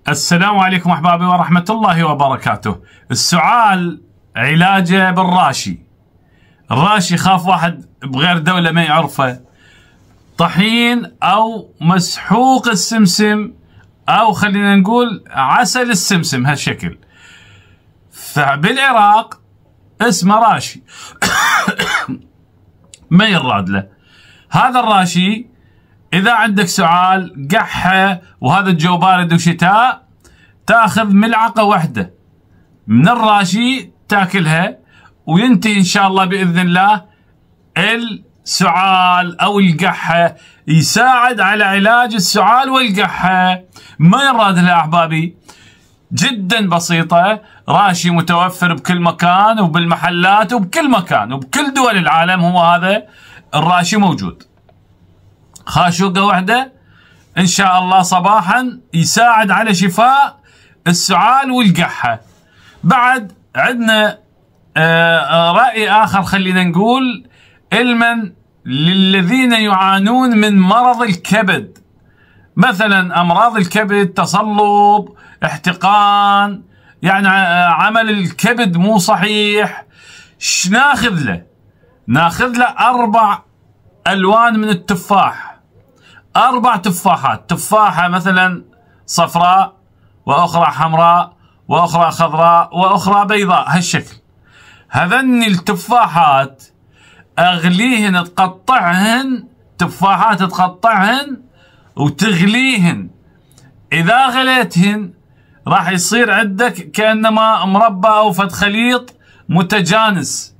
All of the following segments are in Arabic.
السلام عليكم أحبابي ورحمة الله وبركاته. السعال علاجه بالراشي. الراشي خاف واحد بغير دولة ما يعرفه، طحين أو مسحوق السمسم أو خلينا نقول عسل السمسم هالشكل، فبالعراق اسمه راشي ما يراد له. هذا الراشي إذا عندك سعال قحة وهذا الجو بارد وشتاء، تاخذ ملعقة واحدة من الراشي تاكلها وينتهي إن شاء الله بإذن الله السعال أو القحة. يساعد على علاج السعال والقحة. ما يراد له أحبابي، جدا بسيطة. راشي متوفر بكل مكان وبالمحلات وبكل مكان وبكل دول العالم. هو هذا الراشي موجود. خاشوقة واحدة إن شاء الله صباحا يساعد على شفاء السعال والقحة. بعد عندنا رأي آخر، خلينا نقول للذين يعانون من مرض الكبد، مثلا أمراض الكبد، تصلب، احتقان، يعني عمل الكبد مو صحيح. ناخذ له؟ ناخذ له 4 ألوان من التفاح، 4 تفاحات، تفاحة مثلا صفراء وأخرى حمراء وأخرى خضراء وأخرى بيضاء هالشكل. هذن التفاحات أغليهن، تقطعهن تفاحات، تقطعهن وتغليهن. إذا غليتهن راح يصير عندك كأنما مربى أو فد خليط متجانس.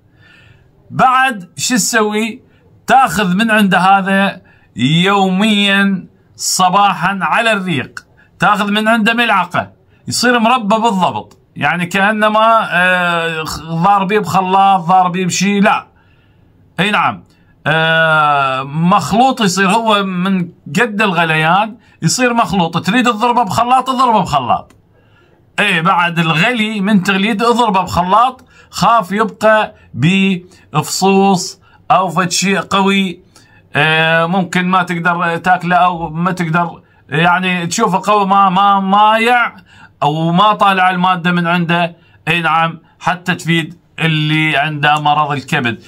بعد شو تسوي؟ تاخذ من عند هذا يوميا صباحا على الريق، تاخذ من عنده ملعقة، يصير مربى بالضبط، يعني كأنما ضاربيه بخلاط، ضاربيه بشي، لا اي نعم، مخلوط. يصير هو من قد الغليان يصير مخلوط. تريد تضربه بخلاط اضربه بخلاط، اي بعد الغلي من تغليد اضربه بخلاط، خاف يبقى بفصوص او فد شيء قوي ممكن ما تقدر تاكله او ما تقدر يعني تشوفه قوي، ما مايع او ما طالع الماده من عنده. اي نعم، حتى تفيد اللي عنده مرض الكبد.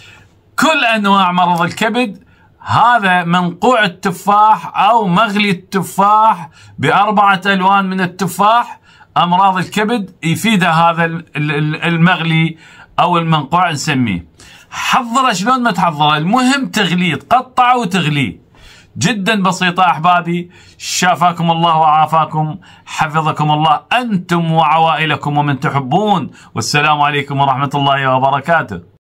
كل انواع مرض الكبد، هذا منقوع التفاح او مغلي التفاح ب4 ألوان من التفاح، امراض الكبد يفيده هذا المغلي او المنقوع نسميه. حضره شلون ما تحضره، المهم تغليه، تقطعه وتغليه. جدا بسيطة أحبابي. شافاكم الله وعافاكم، حفظكم الله أنتم وعوائلكم ومن تحبون، والسلام عليكم ورحمة الله وبركاته.